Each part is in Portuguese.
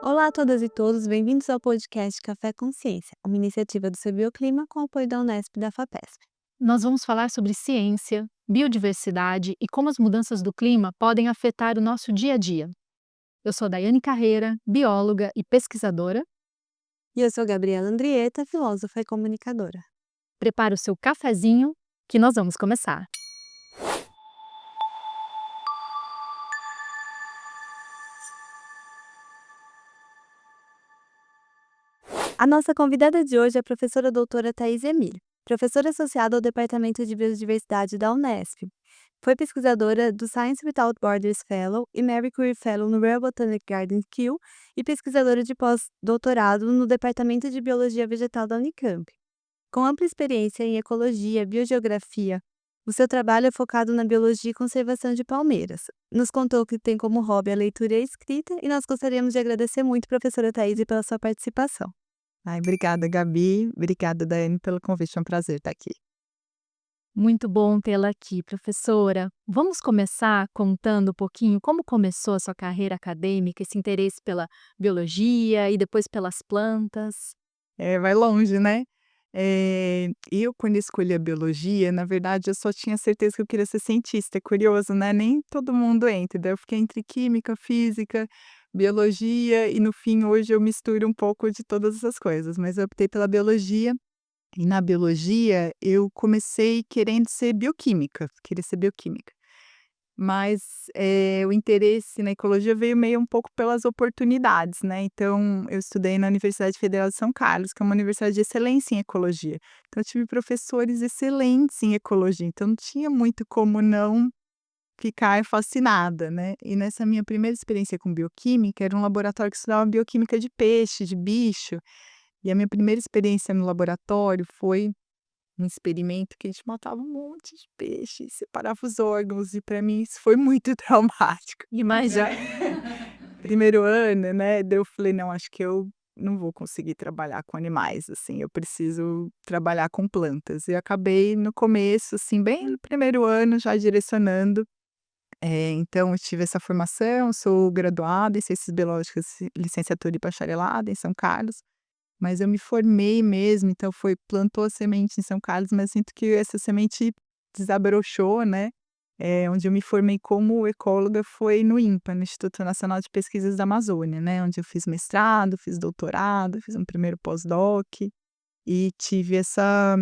Olá a todas e todos, bem-vindos ao podcast Café Consciência, uma iniciativa do Bioclima com apoio da Unesp e da FAPESP. Nós vamos falar sobre ciência, biodiversidade e como as mudanças do clima podem afetar o nosso dia a dia. Eu sou Daiane Carreira, bióloga e pesquisadora. E eu sou Gabriela Andrieta, filósofa e comunicadora. Prepara o seu cafezinho que nós vamos começar. A nossa convidada de hoje é a professora doutora Thais Emílio, professora associada ao Departamento de Biodiversidade da Unesp. Foi pesquisadora do Science Without Borders Fellow e Marie Curie Fellow no Royal Botanic Garden Kew e pesquisadora de pós-doutorado no Departamento de Biologia Vegetal da Unicamp. Com ampla experiência em ecologia, biogeografia, o seu trabalho é focado na biologia e conservação de palmeiras. Nos contou que tem como hobby a leitura e a escrita e nós gostaríamos de agradecer muito, professora Thaís, pela sua participação. Ai, obrigada, Gabi. Obrigada, Daiane, pelo convite. É um prazer estar aqui. Muito bom tê-la aqui, professora. Vamos começar contando um pouquinho como começou a sua carreira acadêmica, esse interesse pela biologia e depois pelas plantas. Vai longe, né? Eu, quando escolhi a biologia, na verdade, eu só tinha certeza que eu queria ser cientista. É curioso, né? Nem todo mundo entra. Daí eu fiquei entre química, física, biologia e, no fim, hoje eu misturo um pouco de todas essas coisas. Mas eu optei pela biologia. E na biologia, eu comecei querendo ser bioquímica, queria ser bioquímica. Mas, o interesse na ecologia veio meio um pouco pelas oportunidades, né, então eu estudei na Universidade Federal de São Carlos, que é uma universidade de excelência em ecologia. Então eu tive professores excelentes em ecologia, então não tinha muito como não ficar fascinada, né. E nessa minha primeira experiência com bioquímica, era um laboratório que estudava bioquímica de peixe, de bicho, e a minha primeira experiência no laboratório foi um experimento que a gente matava um monte de peixe, separava os órgãos e para mim isso foi muito traumático. Já Imagina. primeiro ano, né, daí eu falei: "Não, acho que eu não vou conseguir trabalhar com animais, assim, eu preciso trabalhar com plantas". E acabei no começo, assim, bem no primeiro ano já direcionando, então eu tive essa formação, sou graduada em ciências biológicas, licenciatura e bacharelado em São Carlos. Mas eu me formei mesmo, então plantou a semente em São Carlos, mas sinto que essa semente desabrochou, né, onde eu me formei como ecóloga foi no INPA, no Instituto Nacional de Pesquisas da Amazônia, né, onde eu fiz mestrado, fiz doutorado, fiz um primeiro pós-doc, e tive essa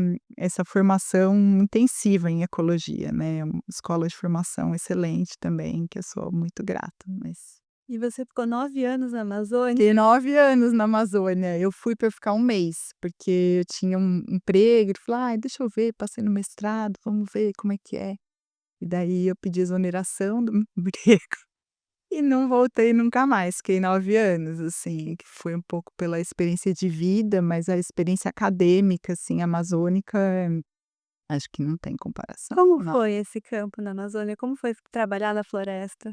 formação intensiva em ecologia, né, uma escola de formação excelente também, que eu sou muito grata, mas E você ficou 9 anos na Amazônia? fiquei 9 anos na Amazônia. Eu fui para ficar um mês, porque eu tinha um emprego, ele falou: "Ai, deixa eu ver, passei no mestrado, vamos ver como é que é". E daí eu pedi exoneração do meu emprego e não voltei nunca mais, fiquei 9 anos, assim, que foi um pouco pela experiência de vida, mas a experiência acadêmica, assim, amazônica, acho que não tem comparação. Como Não. foi esse campo na Amazônia? Como foi trabalhar na floresta?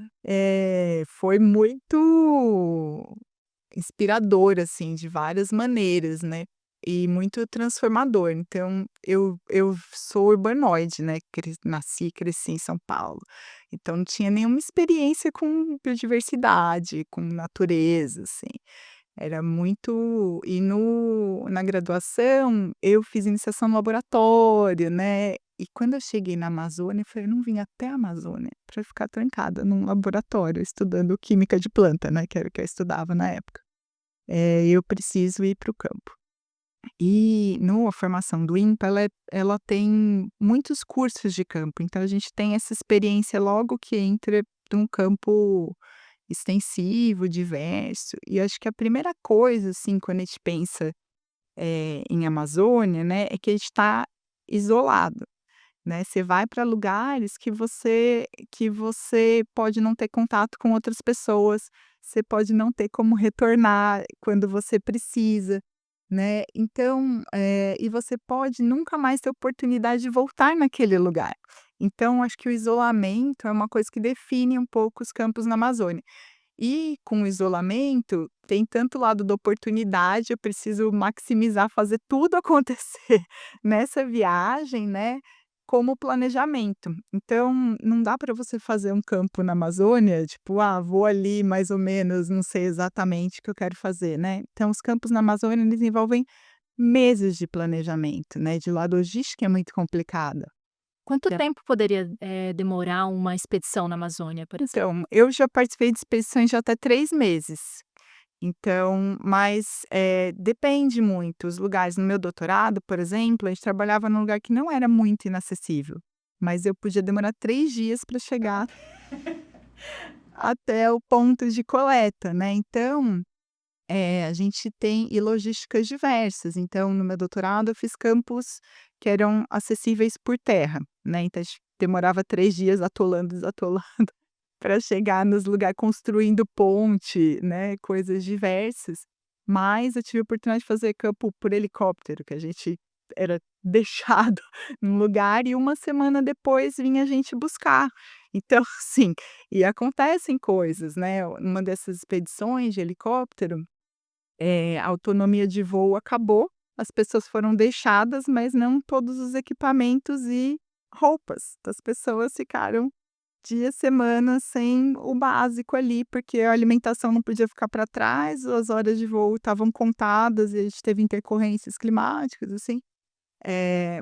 Foi muito inspirador, assim, de várias maneiras, né, e muito transformador. Então, eu sou urbanoide, né, nasci e cresci em São Paulo, então não tinha nenhuma experiência com biodiversidade, com natureza, assim. Era muito e no na graduação, eu fiz iniciação no laboratório, né, e quando eu cheguei na Amazônia, eu falei: "Eu não vim até a Amazônia para ficar trancada num laboratório estudando química de planta", né, que era o que eu estudava na época. Eu preciso ir para o campo. E no formação do INPA, ela tem muitos cursos de campo, então a gente tem essa experiência logo que entra num campo extensivo, diverso, e acho que a primeira coisa, assim, quando a gente pensa, em Amazônia, né, é que a gente está isolado, né, você vai para lugares que você pode não ter contato com outras pessoas, você pode não ter como retornar quando você precisa, né, então, e você pode nunca mais ter oportunidade de voltar naquele lugar. Então acho que o isolamento é uma coisa que define um pouco os campos na Amazônia. E com o isolamento, tem tanto o lado da oportunidade, eu preciso maximizar, fazer tudo acontecer nessa viagem, né, como planejamento. Então, não dá para você fazer um campo na Amazônia, tipo, vou ali mais ou menos, não sei exatamente o que eu quero fazer, né. Então os campos na Amazônia, eles envolvem meses de planejamento, né, de lá a logística é muito complicada. Quanto É. tempo poderia, demorar uma expedição na Amazônia, por exemplo? Então, eu já participei de expedições de até 3 meses. Então, mas, depende muito, os lugares no meu doutorado, por exemplo, a gente trabalhava num lugar que não era muito inacessível, mas eu podia demorar 3 dias para chegar até o ponto de coleta, né. Então, a gente tem e logísticas diversas, então no meu doutorado eu fiz campos que eram acessíveis por terra, né, então a gente demorava 3 dias atolando, desatolando para chegar nos lugares, construindo ponte, né, coisas diversas. Mas eu tive a oportunidade de fazer campo por helicóptero, que a gente era deixado num lugar e uma semana depois vinha a gente buscar. Então, assim, e acontecem coisas, né, numa dessas expedições de helicóptero, a autonomia de voo acabou, as pessoas foram deixadas, mas não todos os equipamentos e roupas. Então as pessoas ficaram dias, semanas sem o básico ali, porque a alimentação não podia ficar para trás, as horas de voo estavam contadas e a gente teve intercorrências climáticas, assim.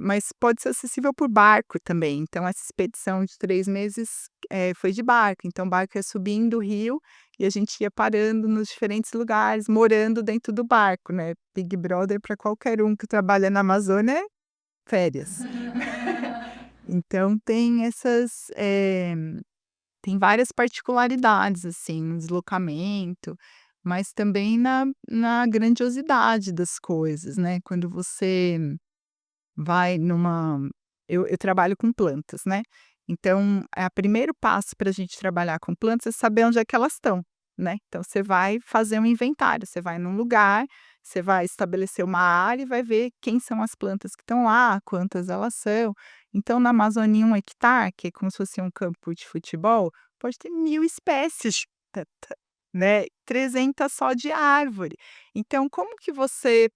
Mas pode ser acessível por barco também, então essa expedição de 3 meses, foi de barco, então o barco ia subindo o rio e a gente ia parando nos diferentes lugares, morando dentro do barco, né. Big Brother para qualquer um que trabalha na Amazônia é férias. Então tem várias particularidades, assim, no deslocamento, mas também na grandiosidade das coisas, né, quando você vai numa eu trabalho com plantas, né, então, o primeiro passo para a gente trabalhar com plantas é saber onde é que elas estão, né. Então você vai fazer um inventário, você vai num lugar, você vai estabelecer uma área e vai ver quem são as plantas que estão lá, quantas elas são. Então na Amazônia, 1 hectare, que é como se fosse um campo de futebol, pode ter 1000 espécies, né, 300 só de árvore. Então como que você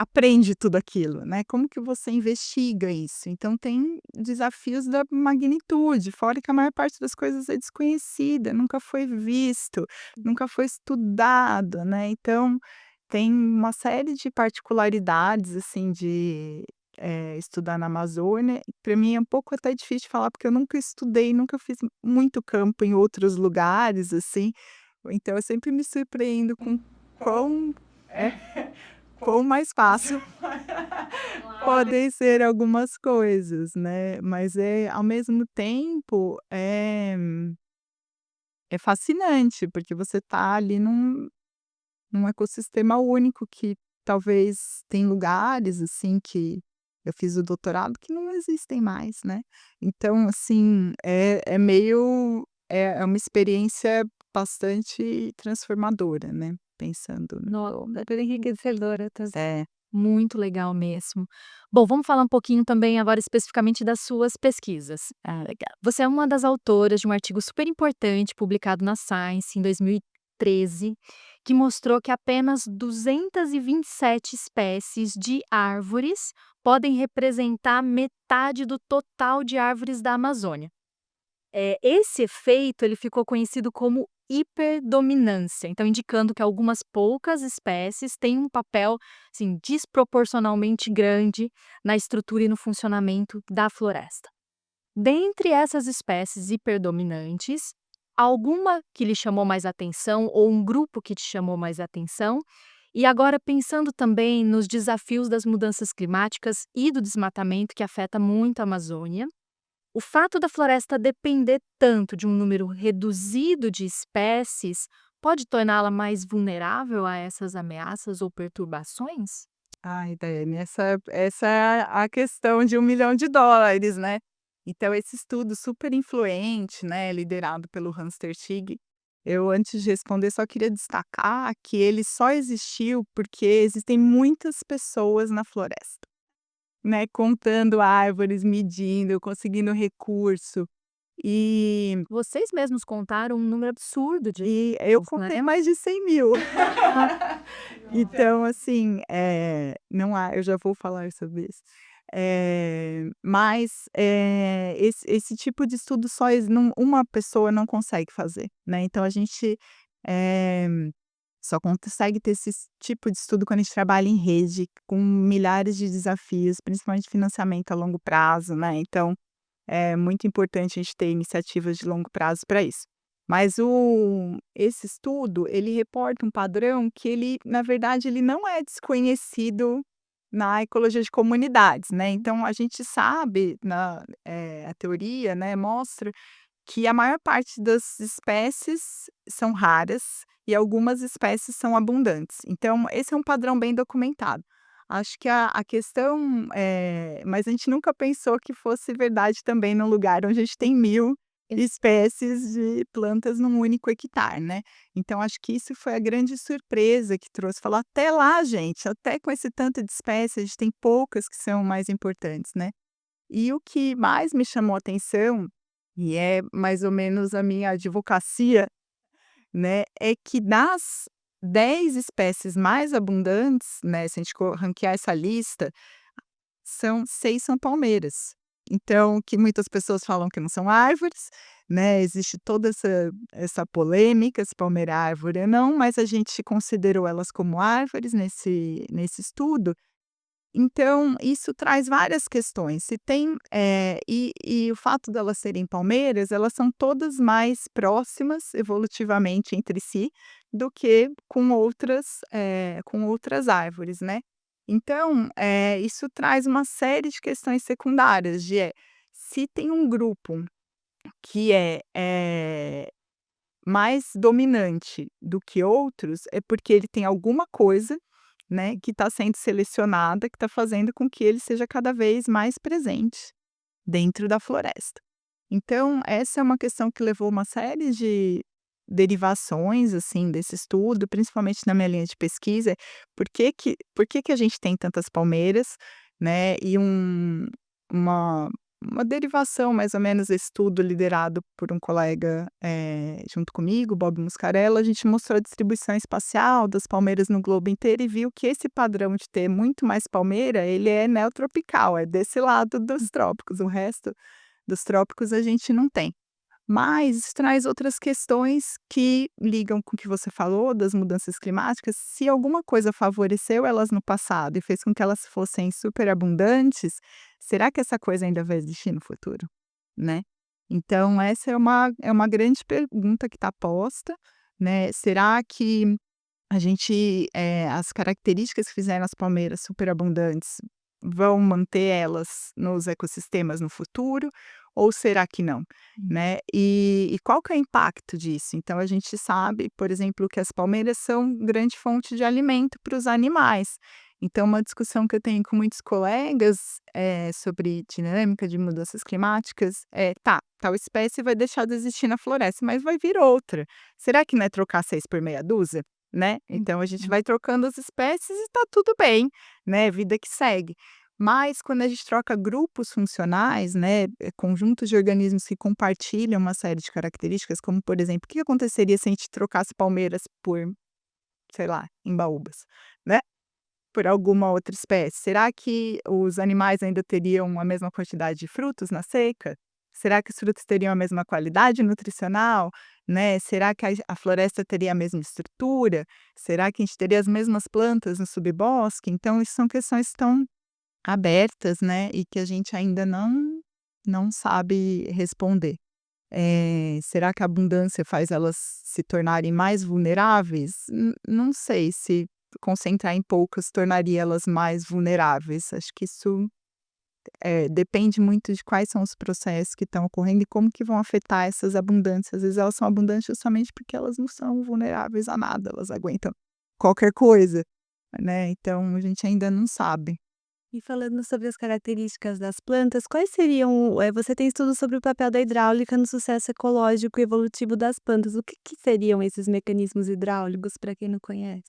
aprende tudo aquilo, né, como que você investiga isso? Então tem desafios da magnitude, fora que a maior parte das coisas é desconhecida, nunca foi visto, nunca foi estudado, né, então tem uma série de particularidades, assim, de, estudar na Amazônia. Para mim é um pouco até difícil de falar, porque eu nunca estudei, nunca fiz muito campo em outros lugares, assim, então eu sempre me surpreendo com quão é quão mais fácil podem ser algumas coisas, né, mas ao mesmo tempo, é fascinante, porque você tá ali num ecossistema único que talvez tem lugares, assim, que eu fiz o doutorado que não existem mais, né. Então, assim, é uma experiência bastante transformadora, né, pensando Nossa, super enriquecedora também. é. Muito legal mesmo. Bom, vamos falar um pouquinho também agora especificamente das suas pesquisas. Legal. Você é uma das autoras de um artigo super importante publicado na Science em 2013, que mostrou que apenas 227 espécies de árvores podem representar metade do total de árvores da Amazônia. Esse efeito ele ficou conhecido como hiperdominância, então indicando que algumas poucas espécies têm um papel, assim, desproporcionalmente grande na estrutura e no funcionamento da floresta. Dentre essas espécies hiperdominantes, alguma que lhe chamou mais atenção ou um grupo que te chamou mais atenção? E agora pensando também nos desafios das mudanças climáticas e do desmatamento que afeta muito a Amazônia, o fato da floresta depender tanto de um número reduzido de espécies pode torná-la mais vulnerável a essas ameaças ou perturbações? Ai, Daiane, essa é a questão de US$ 1.000.000, né. Então esse estudo super influente, né, liderado pelo Hans Terttig, eu antes de responder só queria destacar que ele só existiu porque existem muitas pessoas na floresta, né, contando árvores, medindo, conseguindo recurso. E Vocês mesmos contaram um número absurdo de eu espécies, né? contei mais de 100.000. Então, assim, não há eu já vou falar sobre isso. Mas, esse tipo de estudo uma pessoa não consegue fazer, né, então a gente, eh, só consegue ter esse tipo de estudo quando a gente trabalha em rede, com milhares de desafios, principalmente financiamento a longo prazo, né, então é muito importante a gente ter iniciativas de longo prazo para isso. Mas esse estudo, ele reporta um padrão que ele, na verdade, ele não é desconhecido na ecologia de comunidades, né. Então a gente sabe a teoria, né, mostra que a maior parte das espécies são raras e algumas espécies são abundantes. Então esse é um padrão bem documentado. Acho que a questão, mas a gente nunca pensou que fosse verdade também num lugar onde a gente tem 1000 espécies de plantas num único hectare, né. Então acho que isso foi a grande surpresa que trouxe, falar: "Até lá gente, até com esse tanto de espécies, a gente tem poucas que são mais importantes", né. E o que mais me chamou a atenção, e é mais ou menos a minha advocacia, né, é que das 10 espécies mais abundantes, né, se a gente ranquear essa lista, 6 são palmeiras. Então, que muitas pessoas falam que não são árvores, né, existe toda essa polêmica, se palmeira é árvore ou não, mas a gente considerou elas como árvores nesse estudo. Então, isso traz várias questões. Se tem, e o fato delas serem palmeiras, elas são todas mais próximas evolutivamente entre si do que com outras árvores, né. Então, isso traz uma série de questões secundárias se tem um grupo que mais dominante do que outros, é porque ele tem alguma coisa, né, que está sendo selecionada, que está fazendo com que ele seja cada vez mais presente dentro da floresta. Então, essa é uma questão que levou uma série de derivações, assim, desse estudo, principalmente na minha linha de pesquisa, por que que a gente tem tantas palmeiras, né, e uma uma derivação mais ou menos desse estudo liderado por um colega, junto comigo, Bob Muscarella, a gente mostrou a distribuição espacial das palmeiras no globo inteiro e viu que esse padrão de ter muito mais palmeira, ele é neotropical, é desse lado dos trópicos, o resto dos trópicos a gente não tem. Mas isso traz outras questões que ligam com o que você falou das mudanças climáticas. Se alguma coisa favoreceu elas no passado e fez com que elas fossem superabundantes, será que essa coisa ainda vai existir no futuro, né? Então essa é uma grande pergunta que está posta, né? Será que as características que fizeram as palmeiras superabundantes vão manter elas nos ecossistemas no futuro, ou será que não, né? E qual que é o impacto disso? Então a gente sabe, por exemplo, que as palmeiras são grande fonte de alimento para os animais. Então uma discussão que eu tenho com muitos colegas, sobre dinâmica de mudanças climáticas tá, tal espécie vai deixar de existir na floresta, mas vai vir outra. Será que não é trocar 6 por meia dúzia? Né, então a gente vai trocando as espécies e tá tudo bem, né, vida que segue. Mas quando a gente troca grupos funcionais, né, conjuntos de organismos que compartilham uma série de características, como por exemplo, o que aconteceria se a gente trocasse palmeiras por, sei lá, embaúbas, né, por alguma outra espécie? Será que os animais ainda teriam a mesma quantidade de frutos na seca? Será que os frutos teriam a mesma qualidade nutricional, né? Será que a floresta teria a mesma estrutura? Será que a gente teria as mesmas plantas no subbosque? Então, isso são questões que estão abertas, né, e que a gente ainda não sabe responder. Será que a abundância faz elas se tornarem mais vulneráveis? Não sei se concentrar em poucas tornaria elas mais vulneráveis. Acho que isso, depende muito de quais são os processos que estão ocorrendo e como que vão afetar essas abundâncias. Às vezes elas são abundantes justamente porque elas não são vulneráveis a nada, elas aguentam qualquer coisa, né, então a gente ainda não sabe. E falando sobre as características das plantas, quais seriam, você tem estudos sobre o papel da hidráulica no sucesso ecológico e evolutivo das plantas. O que que seriam esses mecanismos hidráulicos, para quem não conhece?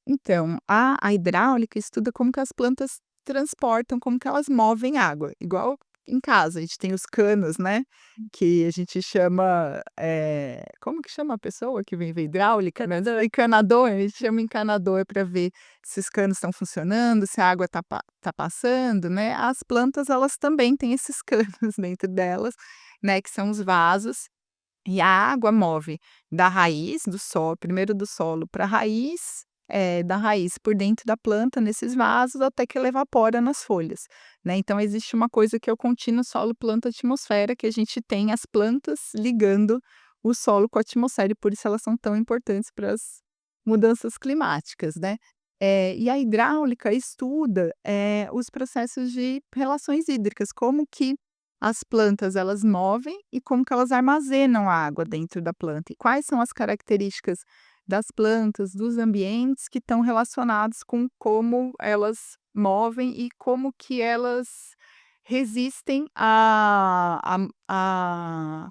Então, a hidráulica estuda como que as plantas transportam, como que elas movem água, igual em casa. A gente tem os canos, né, que a gente chama, como que chama a pessoa que vem ver hidráulica, né? Encanador, a gente chama encanador para ver se os canos estão funcionando, se a água tá passando, né. As plantas, elas também têm esses canos dentro delas, né, que são os vasos, e a água move da raiz do solo, primeiro do solo para a raiz, da raiz por dentro da planta nesses vasos até que ela evapora nas folhas, né. Então existe uma coisa que é o contínuo solo planta atmosfera, que a gente tem as plantas ligando o solo com a atmosfera e por isso elas são tão importantes para as mudanças climáticas, né. E a hidráulica estuda, os processos de relações hídricas, como que as plantas elas movem e como que elas armazenam a água dentro da planta, e quais são as características das plantas, dos ambientes que estão relacionados com como elas movem e como que elas resistem a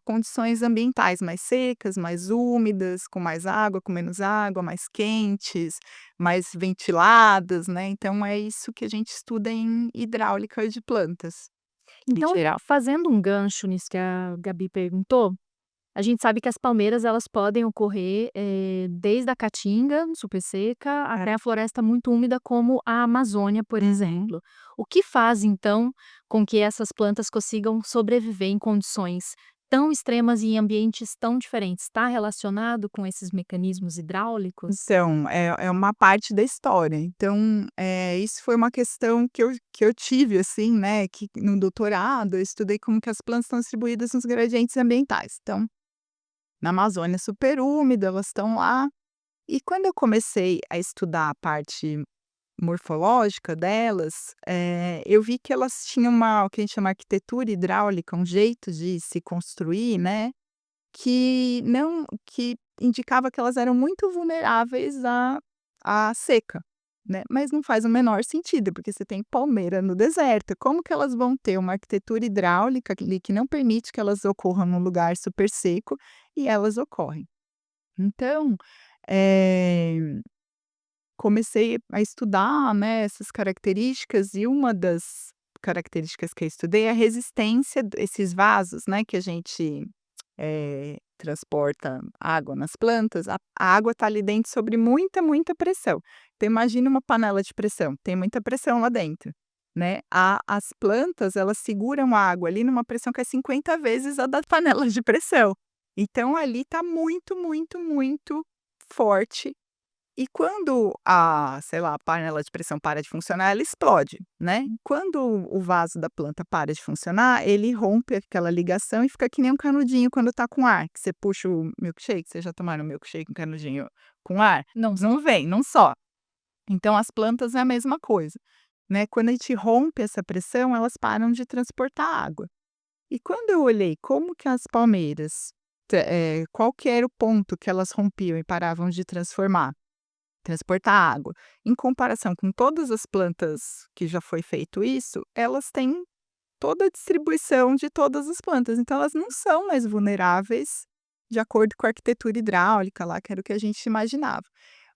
condições ambientais mais secas, mais úmidas, com mais água, com menos água, mais quentes, mais ventiladas, né. Então é isso que a gente estuda em hidráulica de plantas, em Então, geral. fazendo um gancho nisso que a Gabi perguntou, a gente sabe que as palmeiras elas podem ocorrer, desde a caatinga super seca até a floresta muito úmida como a Amazônia, por exemplo. O que faz então com que essas plantas consigam sobreviver em condições tão extremas e em ambientes tão diferentes? Está relacionado com esses mecanismos hidráulicos? Então, é uma parte da história. Então, isso foi uma questão que eu tive, assim, né, que no doutorado eu estudei como que as plantas estão distribuídas nos gradientes ambientais. Então, na Amazônia super úmida, elas estão lá. E quando eu comecei a estudar a parte morfológica delas, eu vi que elas tinham o que a gente chama arquitetura hidráulica, um jeito de se construir, né, que indicava que elas eram muito vulneráveis à seca, né, mas não faz o menor sentido, porque você tem palmeira no deserto, como que elas vão ter uma arquitetura hidráulica ali que não permite que elas ocorram num lugar super seco, e elas ocorrem. Então, eh, comecei a estudar, né, essas características e uma das características que eu estudei é a resistência desses vasos, né, que a gente transporta água nas plantas, a água está ali dentro sobre muita, muita pressão. Então imagina uma panela de pressão, tem muita pressão lá dentro, né. As plantas, elas seguram a água ali numa pressão que é 50 vezes a da panela de pressão. Então ali está muito, muito, muito forte, e quando sei lá, a panela de pressão para de funcionar, ela explode, né. Quando o vaso da planta para de funcionar, ele rompe aquela ligação e fica que nem um canudinho quando tá com ar, que você puxa o milkshake. Vocês já tomaram milkshake com canudinho com ar? Não. Não vem, não sobe. Então as plantas é a mesma coisa, né. Quando a gente rompe essa pressão, elas param de transportar água. E quando eu olhei como que as palmeiras, qual que era o ponto que elas rompiam e paravam de transportar água. Em comparação com todas as plantas que já foi feito isso, elas têm toda a distribuição de todas as plantas, então elas não são mais vulneráveis de acordo com a arquitetura hidráulica lá, que era o que a gente imaginava.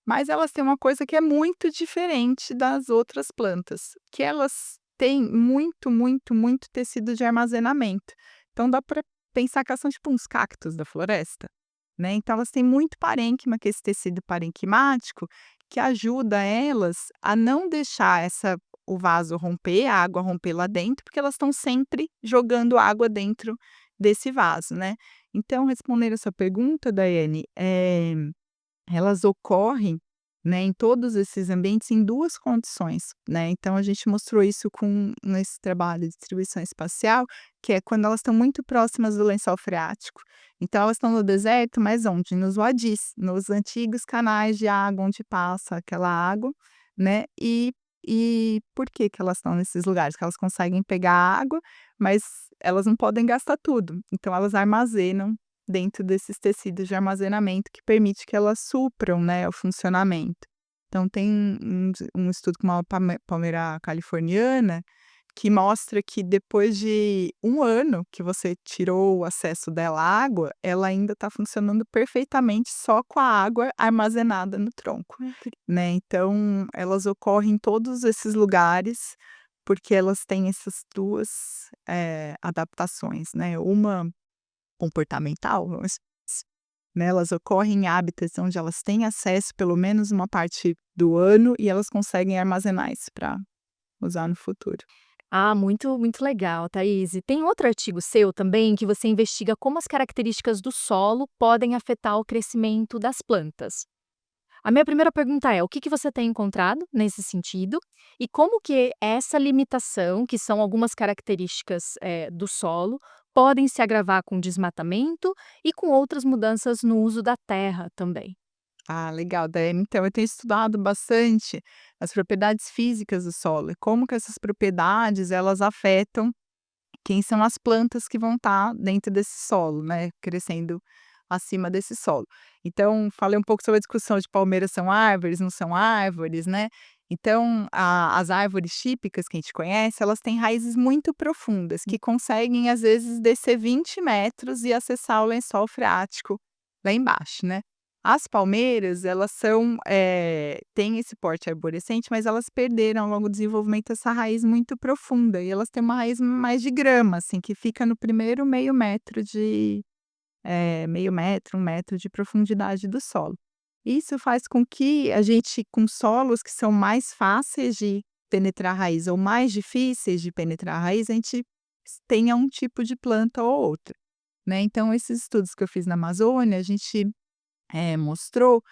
Mas elas têm uma coisa que é muito diferente das outras plantas, que elas têm muito, muito, muito tecido de armazenamento. Então dá para pensar que elas são tipo uns cactos da floresta, né. Então elas têm muito parênquima, que é esse tecido parenquimático, que ajuda elas a não deixar o vaso romper, a água romper lá dentro, porque elas estão sempre jogando água dentro desse vaso, né. Então, respondendo a sua pergunta, Daiane, elas ocorrem, né, em todos esses ambientes em 2 condições, né. Então a gente mostrou isso nesse trabalho de distribuição espacial, que é quando elas estão muito próximas do lençol freático. Então elas estão no deserto, mas onde? Nos wadis, nos antigos canais de água onde passa aquela água, né. E por que que elas estão nesses lugares? Que elas conseguem pegar água, mas elas não podem gastar tudo, então elas armazenam dentro desses tecidos de armazenamento que permite que elas supram, né, o funcionamento. Então tem um estudo com uma palmeira californiana, que mostra que depois de 1 ano que você tirou o acesso dela à água, ela ainda está funcionando perfeitamente só com a água armazenada no tronco, né. Então elas ocorrem em todos esses lugares, porque elas têm essas 2, adaptações, né, uma comportamental, né, elas ocorrem em hábitats onde elas têm acesso pelo menos uma parte do ano e elas conseguem armazenar isso para usar no futuro. Ah, muito, muito legal, Thaís. E tem outro artigo seu também que você investiga como as características do solo podem afetar o crescimento das plantas. A minha primeira pergunta é: o que você tem encontrado nesse sentido? E como que essa limitação, que são algumas características, do solo, podem se agravar com desmatamento e com outras mudanças no uso da terra também? Ah, legal, Daiane. Então, eu tenho estudado bastante as propriedades físicas do solo e como que essas propriedades elas afetam quem são as plantas que vão estar dentro desse solo, né, crescendo acima desse solo. Então, falei um pouco sobre a discussão de palmeiras são árvores, não são árvores, né. Então, as árvores típicas que a gente conhece, elas têm raízes muito profundas, que conseguem, às vezes, descer 20 metros e acessar o lençol freático lá embaixo, né. As palmeiras, elas são, têm esse porte arborescente, mas elas perderam ao longo do desenvolvimento essa raiz muito profunda e elas têm uma raiz mais de grama, assim, que fica no primeiro meio metro meio metro, 1 metro de profundidade do solo. Isso faz com que a gente, com solos que são mais fáceis de penetrar a raiz ou mais difíceis de penetrar a raiz, a gente tenha um tipo de planta ou outra, né. Então esses estudos que eu fiz na Amazônia, a gente mostrou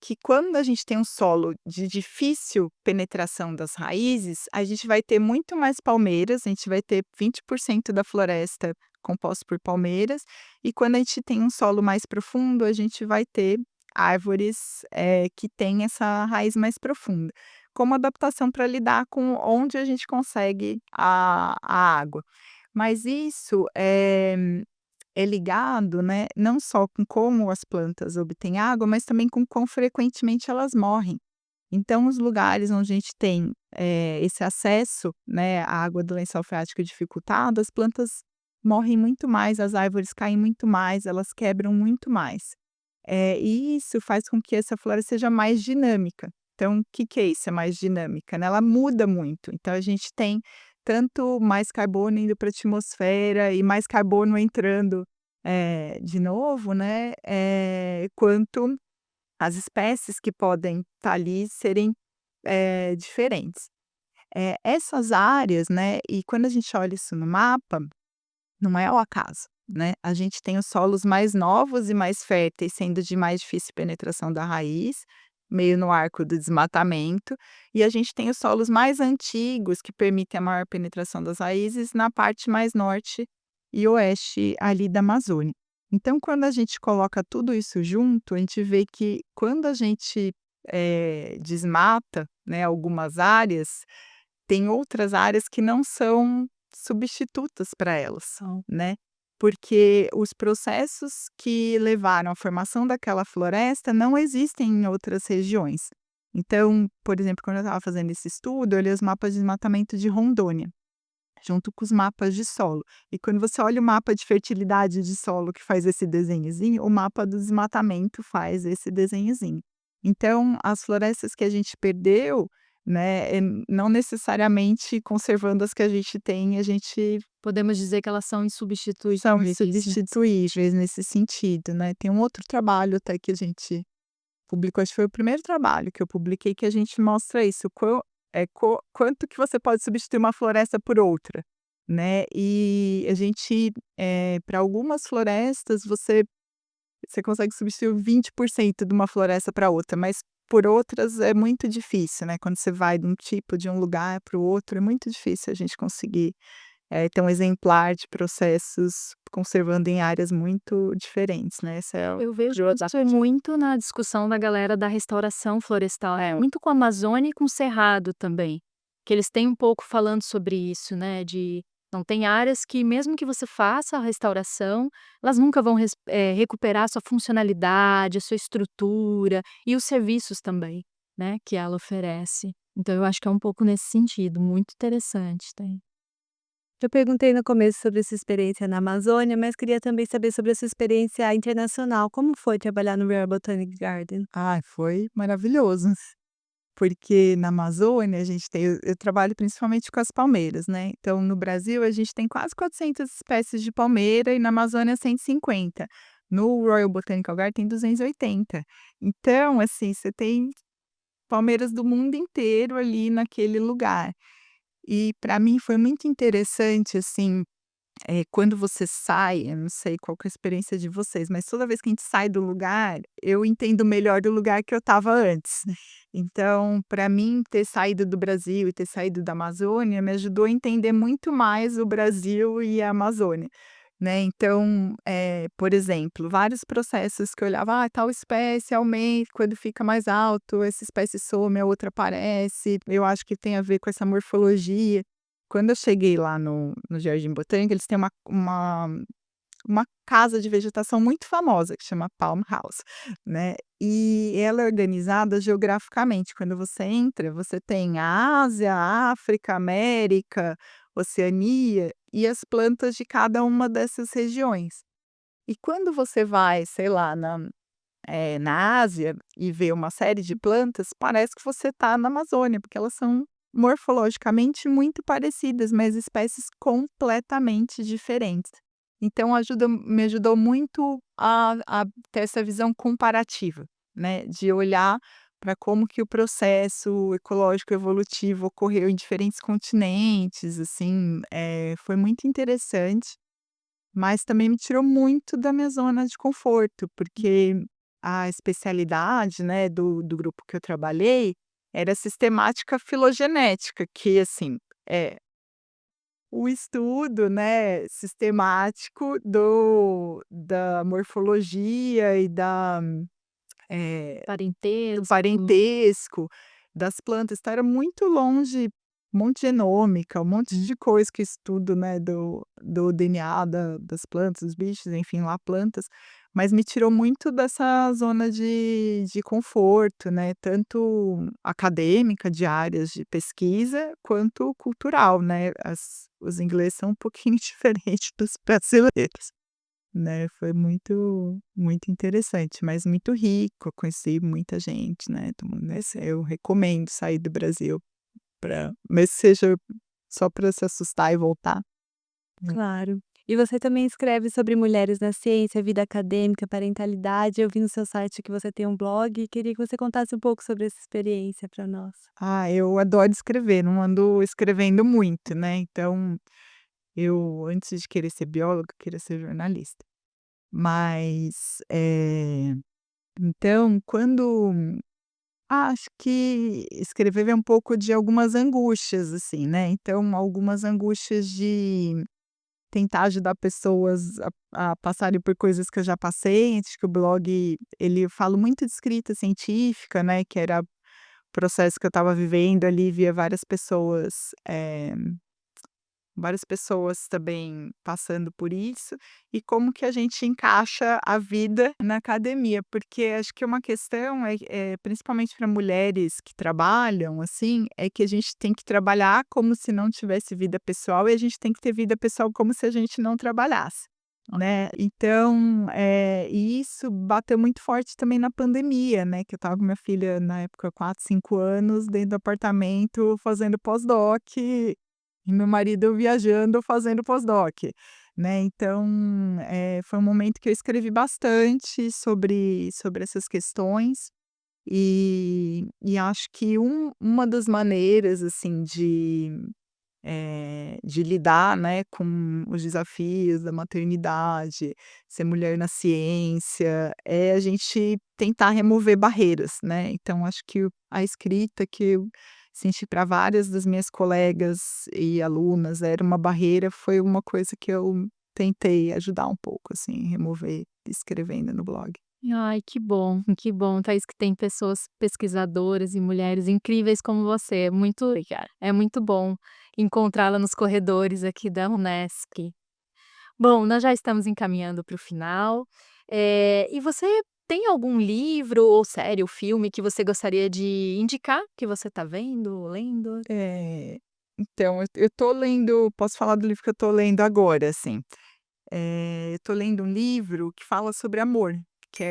que quando a gente tem um solo de difícil penetração das raízes, a gente vai ter muito mais palmeiras, a gente vai ter 20% da floresta composta por palmeiras, e quando a gente tem um solo mais profundo, a gente vai ter árvores, que têm essa raiz mais profunda, como adaptação para lidar com onde a gente consegue a água. Mas isso é ligado, né, não só com como as plantas obtêm água, mas também com quão frequentemente elas morrem. Então, os lugares onde a gente tem, esse acesso, né, à água do lençol freático dificultado, as plantas morrem muito mais, as árvores caem muito mais, elas quebram muito mais. E isso faz com que essa floresta seja mais dinâmica. Então, o que que é isso, é mais dinâmica, né? Ela muda muito. Então, a gente tem tanto mais carbono indo para a atmosfera e mais carbono entrando, de novo, né, quanto as espécies que podem estar ali serem, diferentes. Essas áreas, né, e quando a gente olha isso no mapa, não é ao acaso, né, a gente tem os solos mais novos e mais férteis sendo de mais difícil penetração da raiz, meio no arco do desmatamento, e a gente tem os solos mais antigos que permitem a maior penetração das raízes na parte mais norte e oeste ali da Amazônia. Então, quando a gente coloca tudo isso junto, a gente vê que quando a gente, desmata, né, algumas áreas, tem outras áreas que não são substitutas para elas, São. né, porque os processos que levaram à formação daquela floresta não existem em outras regiões. Então, por exemplo, quando eu estava fazendo esse estudo, eu olhei os mapas de desmatamento de Rondônia, junto com os mapas de solo. E quando você olha o mapa de fertilidade de solo que faz esse desenhozinho, o mapa do desmatamento faz esse desenhozinho. Então, as florestas que a gente perdeu, né, não necessariamente conservando as que a gente tem, a gente Podemos dizer que elas são são insubstituíveis, né? insubstituíveis nesse sentido, né. Tem um outro trabalho até que a gente publicou, acho que foi o primeiro trabalho que eu publiquei, que a gente mostra isso, quanto que você pode substituir uma floresta por outra, né. E a gente, para algumas florestas você consegue substituir 20% de uma floresta para outra, mas por outras é muito difícil, né, quando você vai de um tipo de um lugar para o outro, é muito difícil a gente conseguir, ter um exemplar de processos conservando em áreas muito diferentes, né, essa é a Eu vejo isso curiosidade. muito na discussão da galera da restauração florestal, muito com a Amazônia e com o Cerrado também, que eles têm um pouco falando sobre isso, né, de não tem áreas que mesmo que você faça a restauração, elas nunca vão recuperar a sua funcionalidade, a sua estrutura e os serviços também, né, que ela oferece. Então eu acho que é um pouco nesse sentido, muito interessante, tem. Eu perguntei no começo sobre sua experiência na Amazônia, mas queria também saber sobre a sua experiência internacional. Como foi trabalhar no Royal Botanic Garden? Ai, foi maravilhoso, porque na Amazônia a gente tem eu trabalho principalmente com as palmeiras, né, então no Brasil a gente tem quase 400 espécies de palmeira e na Amazônia 150. No Royal Botanical Garden tem 280. Então, assim, você tem palmeiras do mundo inteiro ali naquele lugar. E para mim foi muito interessante, assim, quando você sai, eu não sei qual que é a experiência de vocês, mas toda vez que a gente sai do lugar, eu entendo melhor do lugar que eu estava antes. Então, para mim, ter saído do Brasil e ter saído da Amazônia me ajudou a entender muito mais o Brasil e a Amazônia, né. Então, por exemplo, vários processos que eu olhava: "Ah, tal espécie aumenta, quando fica mais alto, essa espécie some, a outra aparece", eu acho que tem a ver com essa morfologia. Quando eu cheguei lá no Jardim Botânico, eles têm uma casa de vegetação muito famosa que chama Palm House, né, e ela é organizada geograficamente. Quando você entra, você tem a Ásia, a África, América, Oceania e as plantas de cada uma dessas regiões. E quando você vai, sei lá, na Ásia e vê uma série de plantas, parece que você está na Amazônia, porque elas são morfologicamente muito parecidas, mas espécies completamente diferentes. Então me ajudou muito a ter essa visão comparativa, né, de olhar para como que o processo ecológico evolutivo ocorreu em diferentes continentes, assim, foi muito interessante. Mas também me tirou muito da minha zona de conforto, porque a especialidade, né, do grupo que eu trabalhei era sistemática filogenética, que assim, é o estudo, né, sistemático da morfologia e do Parentesco. parentesco das plantas, então era muito longe, um monte de genômica, um monte de coisa que estudo, né, do DNA das plantas, dos bichos, enfim, lá plantas, mas me tirou muito dessa zona de conforto, né, tanto acadêmica, de áreas de pesquisa, quanto cultural, né, os ingleses são um pouquinho diferentes dos brasileiros. Né, foi muito interessante, mas muito rico, conheci muita gente, né, todo mundo, né, eu recomendo sair do Brasil para mesmo que seja só para se assustar e voltar. Hum. Claro. E você também escreve sobre mulheres na ciência, vida acadêmica, parentalidade. Eu vi no seu site que você tem um blog e queria que você contasse um pouco sobre essa experiência para nós. Ah, eu adoro escrever, não ando escrevendo muito, né, então eu antes de querer ser bióloga, eu queria ser jornalista. Mas, então quando acho que escrever é um pouco de algumas angústias, assim, né, então algumas angústias de tentar ajudar pessoas a passarem por coisas que eu já passei. Acho que o blog, ele eu falo muito de escrita científica, né, que era o processo que eu estava vivendo ali, via várias pessoas também passando por isso, e como que a gente encaixa a vida na academia, porque acho que uma questão principalmente para mulheres que trabalham, assim, é que a gente tem que trabalhar como se não tivesse vida pessoal e a gente tem que ter vida pessoal como se a gente não trabalhasse, né. Então, e isso bateu muito forte também na pandemia, né, que eu estava com minha filha na época 4, 5 anos dentro do apartamento fazendo pós-doc, e meu marido viajando fazendo pós-doc, né, então, foi um momento que eu escrevi bastante sobre essas questões, e acho que uma das maneiras, assim, de lidar, né, com os desafios da maternidade, ser mulher na ciência, é a gente tentar remover barreiras, né. Então acho que a escrita que eu senti para várias das minhas colegas e alunas era uma barreira, foi uma coisa que eu tentei ajudar um pouco, assim, remover escrevendo no blog. Ai, que bom, Thaís, que tem pessoas pesquisadoras e mulheres incríveis como você. É muito bom encontrá-la nos corredores aqui da Unesp. Bom, nós já estamos encaminhando para o final. E você tem algum livro ou série ou filme que você gostaria de indicar, que você está vendo, lendo? Então eu tô lendo, posso falar do livro que eu tô lendo agora, assim. Eu tô lendo um livro que fala sobre amor,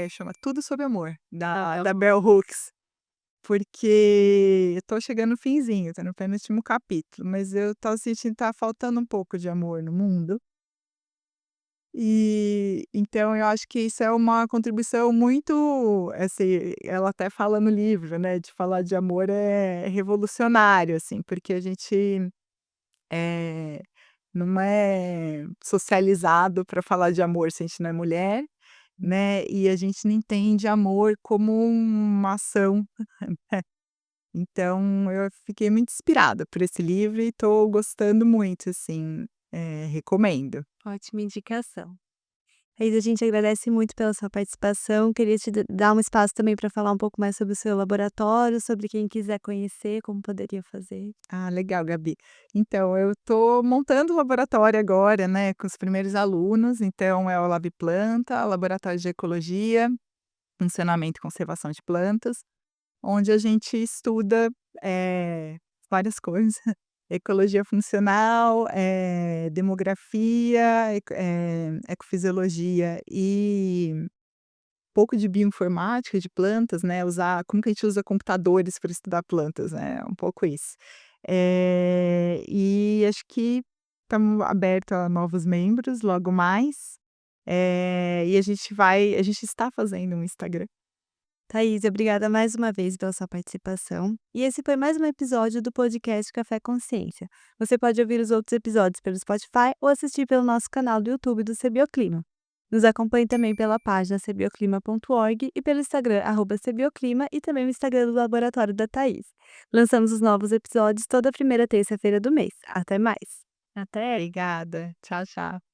chama Tudo sobre Amor, Ah, da Bell Hooks. porque eu tô chegando no finzinho, tô no penúltimo capítulo, mas eu tô sentindo que tá faltando um pouco de amor no mundo. E então eu acho que isso é uma contribuição muito, assim, ela até fala no livro, né, de falar de amor é revolucionário, assim, porque a gente, eh, não é socializado para falar de amor se a gente não é mulher, né, e a gente não entende amor como uma ação. Então eu fiquei muito inspirada por esse livro e tô gostando muito, assim, recomendo. Ótima indicação. Thaís, a gente agradece muito pela sua participação. Queria te dar um espaço também para falar um pouco mais sobre o seu laboratório, sobre quem quiser conhecer, como poderia fazer. Ah, legal, Gabi. Então, eu estou montando o laboratório agora, né, com os primeiros alunos. Então, é o Lab Planta, laboratório de ecologia, funcionamento e conservação de plantas, onde a gente estuda várias coisas: ecologia funcional, demografia, ecofisiologia e pouco de bioinformática de plantas, né, usar como que a gente usa computadores para estudar plantas, né, um pouco isso. E acho que estamos aberto a novos membros logo mais, e a gente está fazendo um Instagram. Thaís, obrigada mais uma vez pela sua participação. E esse foi mais um episódio do podcast Café Consciência. Você pode ouvir os outros episódios pelo Spotify ou assistir pelo nosso canal do YouTube do Cebioclima. Nos acompanhe também pela página cebioclima.org e pelo Instagram, @cebioclima, e também o Instagram do Laboratório da Thaís. Lançamos os novos episódios toda primeira terça-feira do mês. Até mais! Até! Obrigada. Tchau, tchau.